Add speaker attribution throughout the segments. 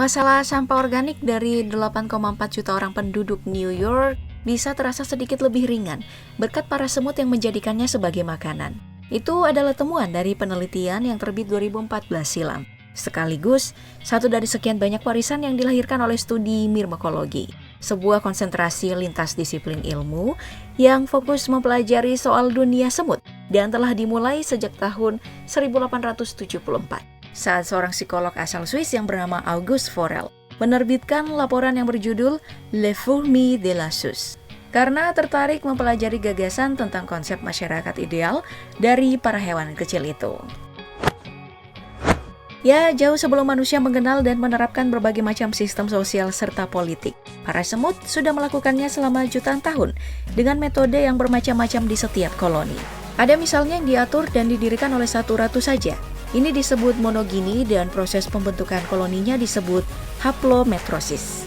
Speaker 1: Masalah sampah organik dari 8,4 juta orang penduduk New York bisa terasa sedikit lebih ringan berkat para semut yang menjadikannya sebagai makanan. Itu adalah temuan dari penelitian yang terbit 2014 silam. Sekaligus, satu dari sekian banyak warisan yang dilahirkan oleh studi myrmekologi, sebuah konsentrasi lintas disiplin ilmu yang fokus mempelajari soal dunia semut dan telah dimulai sejak tahun 1874. Saat seorang psikolog asal Swiss yang bernama Auguste Forel menerbitkan laporan yang berjudul Les Fourmis de la Suisse karena tertarik mempelajari gagasan tentang konsep masyarakat ideal dari para hewan kecil itu. Ya, jauh sebelum manusia mengenal dan menerapkan berbagai macam sistem sosial serta politik, para semut sudah melakukannya selama jutaan tahun dengan metode yang bermacam-macam di setiap koloni. Ada misalnya yang diatur dan didirikan oleh satu ratu saja. Ini disebut monogini dan proses pembentukan koloninya disebut haplometrosis.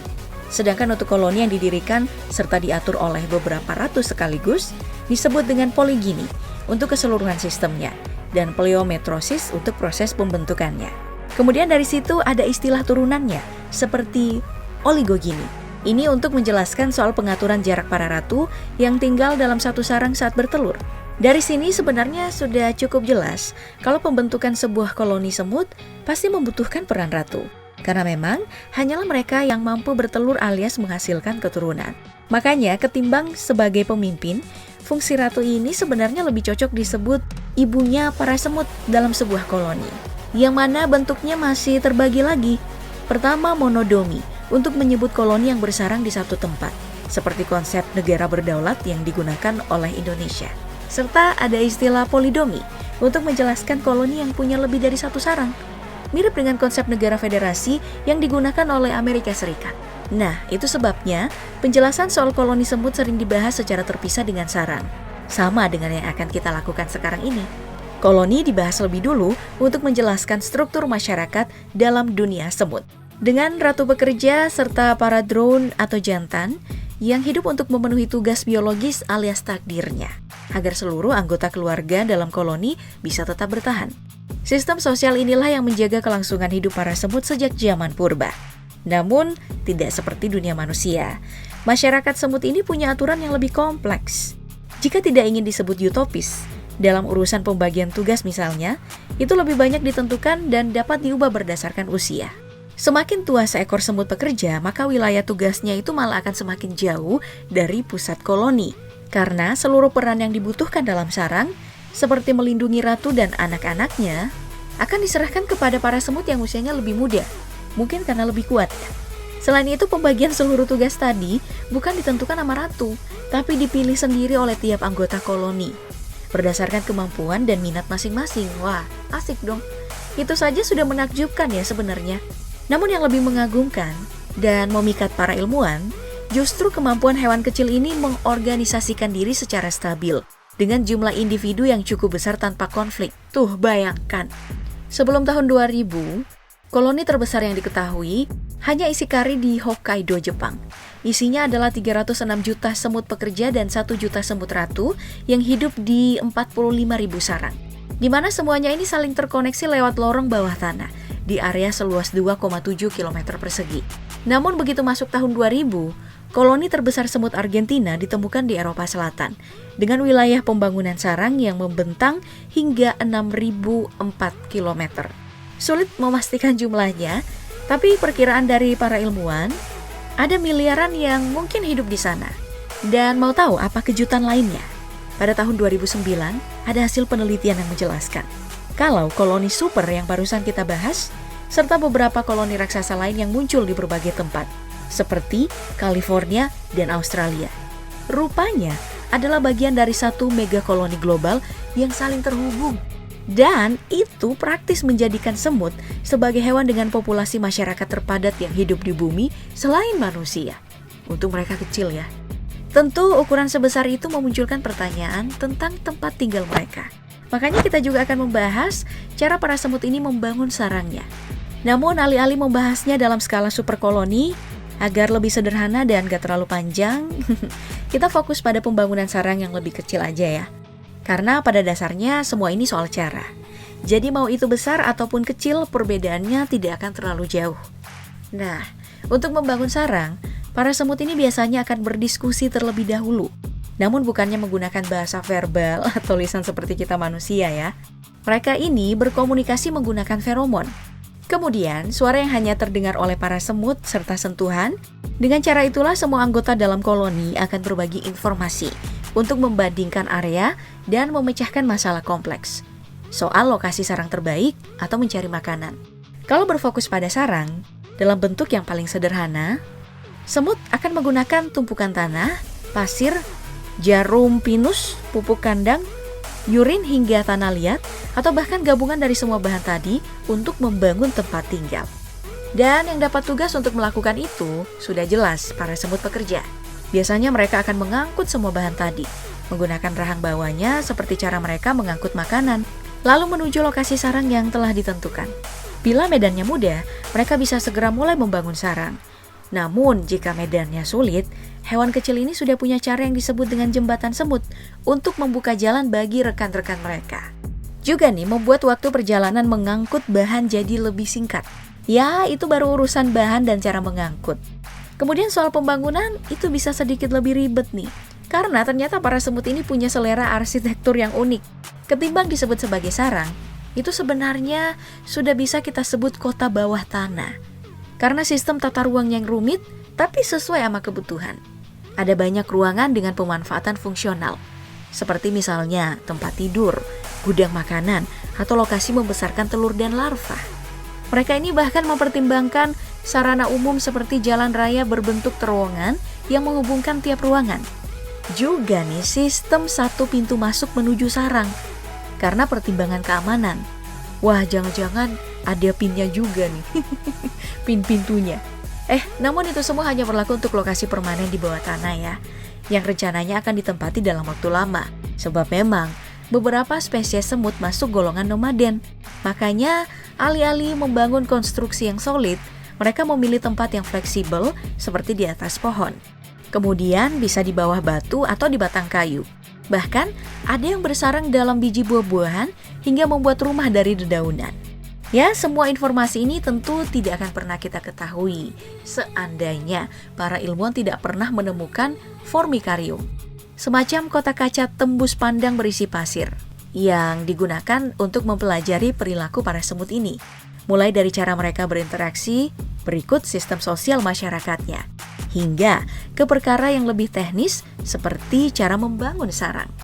Speaker 1: Sedangkan untuk koloni yang didirikan serta diatur oleh beberapa ratu sekaligus disebut dengan poligini untuk keseluruhan sistemnya dan pleometrosis untuk proses pembentukannya. Kemudian dari situ ada istilah turunannya seperti oligogini. Ini untuk menjelaskan soal pengaturan jarak para ratu yang tinggal dalam satu sarang saat bertelur. Dari sini sebenarnya sudah cukup jelas kalau pembentukan sebuah koloni semut pasti membutuhkan peran ratu. Karena memang hanyalah mereka yang mampu bertelur alias menghasilkan keturunan. Makanya ketimbang sebagai pemimpin, fungsi ratu ini sebenarnya lebih cocok disebut ibunya para semut dalam sebuah koloni. Yang mana bentuknya masih terbagi lagi. Pertama, monodomi untuk menyebut koloni yang bersarang di satu tempat, seperti konsep negara berdaulat yang digunakan oleh Indonesia. Serta ada istilah polidomi untuk menjelaskan koloni yang punya lebih dari satu sarang. Mirip dengan konsep negara federasi yang digunakan oleh Amerika Serikat. Nah, itu sebabnya penjelasan soal koloni semut sering dibahas secara terpisah dengan sarang. Sama dengan yang akan kita lakukan sekarang ini. Koloni dibahas lebih dulu untuk menjelaskan struktur masyarakat dalam dunia semut. Dengan ratu bekerja serta para drone atau jantan yang hidup untuk memenuhi tugas biologis alias takdirnya, agar seluruh anggota keluarga dalam koloni bisa tetap bertahan. Sistem sosial inilah yang menjaga kelangsungan hidup para semut sejak zaman purba. Namun, tidak seperti dunia manusia. Masyarakat semut ini punya aturan yang lebih kompleks. Jika tidak ingin disebut utopis, dalam urusan pembagian tugas misalnya, itu lebih banyak ditentukan dan dapat diubah berdasarkan usia. Semakin tua seekor semut bekerja, maka wilayah tugasnya itu malah akan semakin jauh dari pusat koloni. Karena seluruh peran yang dibutuhkan dalam sarang, seperti melindungi ratu dan anak-anaknya, akan diserahkan kepada para semut yang usianya lebih muda, mungkin karena lebih kuat. Selain itu, pembagian seluruh tugas tadi bukan ditentukan sama ratu, tapi dipilih sendiri oleh tiap anggota koloni, berdasarkan kemampuan dan minat masing-masing. Wah, asik dong. Itu saja sudah menakjubkan ya sebenarnya. Namun yang lebih mengagumkan dan memikat para ilmuwan, justru kemampuan hewan kecil ini mengorganisasikan diri secara stabil dengan jumlah individu yang cukup besar tanpa konflik. Tuh, bayangkan. Sebelum tahun 2000, koloni terbesar yang diketahui hanya Ishikari di Hokkaido, Jepang. Isinya adalah 306 juta semut pekerja dan 1 juta semut ratu yang hidup di 45.000 sarang. Di mana semuanya ini saling terkoneksi lewat lorong bawah tanah di area seluas 2,7 km persegi. Namun begitu masuk tahun 2000, koloni terbesar semut Argentina ditemukan di Eropa Selatan dengan wilayah pembangunan sarang yang membentang hingga 6.004 km. Sulit memastikan jumlahnya, tapi perkiraan dari para ilmuwan, ada miliaran yang mungkin hidup di sana. Dan mau tahu apa kejutan lainnya? Pada tahun 2009, ada hasil penelitian yang menjelaskan kalau koloni super yang barusan kita bahas, serta beberapa koloni raksasa lain yang muncul di berbagai tempat, seperti California dan Australia, rupanya adalah bagian dari satu mega koloni global yang saling terhubung. Dan itu praktis menjadikan semut sebagai hewan dengan populasi masyarakat terpadat yang hidup di bumi selain manusia. Untung mereka kecil ya. Tentu ukuran sebesar itu memunculkan pertanyaan tentang tempat tinggal mereka. Makanya kita juga akan membahas cara para semut ini membangun sarangnya. Namun alih-alih membahasnya dalam skala super koloni, agar lebih sederhana dan gak terlalu panjang, kita fokus pada pembangunan sarang yang lebih kecil aja ya. Karena pada dasarnya semua ini soal cara. Jadi mau itu besar ataupun kecil, perbedaannya tidak akan terlalu jauh. Nah, untuk membangun sarang, para semut ini biasanya akan berdiskusi terlebih dahulu. Namun bukannya menggunakan bahasa verbal atau lisan seperti kita manusia ya. Mereka ini berkomunikasi menggunakan feromon. Kemudian, suara yang hanya terdengar oleh para semut serta sentuhan. Dengan cara itulah semua anggota dalam koloni akan berbagi informasi untuk membandingkan area dan memecahkan masalah kompleks soal lokasi sarang terbaik atau mencari makanan. Kalau berfokus pada sarang, dalam bentuk yang paling sederhana, semut akan menggunakan tumpukan tanah, pasir, jarum pinus, pupuk kandang, yurin hingga tanah liat, atau bahkan gabungan dari semua bahan tadi untuk membangun tempat tinggal. Dan yang dapat tugas untuk melakukan itu sudah jelas para semut pekerja. Biasanya mereka akan mengangkut semua bahan tadi, menggunakan rahang bawahnya seperti cara mereka mengangkut makanan, lalu menuju lokasi sarang yang telah ditentukan. Bila medannya mudah, mereka bisa segera mulai membangun sarang. Namun, jika medannya sulit, hewan kecil ini sudah punya cara yang disebut dengan jembatan semut untuk membuka jalan bagi rekan-rekan mereka. Juga nih, membuat waktu perjalanan mengangkut bahan jadi lebih singkat. Ya, itu baru urusan bahan dan cara mengangkut. Kemudian soal pembangunan, itu bisa sedikit lebih ribet nih. Karena ternyata para semut ini punya selera arsitektur yang unik. Ketimbang disebut sebagai sarang, itu sebenarnya sudah bisa kita sebut kota bawah tanah. Karena sistem tata ruang yang rumit, tapi sesuai sama kebutuhan. Ada banyak ruangan dengan pemanfaatan fungsional. Seperti misalnya tempat tidur, gudang makanan, atau lokasi membesarkan telur dan larva. Mereka ini bahkan mempertimbangkan sarana umum seperti jalan raya berbentuk terowongan yang menghubungkan tiap ruangan. Juga nih sistem satu pintu masuk menuju sarang. Karena pertimbangan keamanan. Wah, jangan-jangan ada pinnya juga nih. Pin-pintunya. Namun itu semua hanya berlaku untuk lokasi permanen di bawah tanah ya. Yang rencananya akan ditempati dalam waktu lama. Sebab memang beberapa spesies semut masuk golongan nomaden. Makanya, alih-alih membangun konstruksi yang solid, mereka memilih tempat yang fleksibel seperti di atas pohon. Kemudian bisa di bawah batu atau di batang kayu. Bahkan, ada yang bersarang dalam biji buah-buahan hingga membuat rumah dari dedaunan. Ya, semua informasi ini tentu tidak akan pernah kita ketahui seandainya para ilmuwan tidak pernah menemukan formicarium. Semacam kotak kaca tembus pandang berisi pasir yang digunakan untuk mempelajari perilaku para semut ini. Mulai dari cara mereka berinteraksi, berikut sistem sosial masyarakatnya, hingga ke perkara yang lebih teknis seperti cara membangun sarang.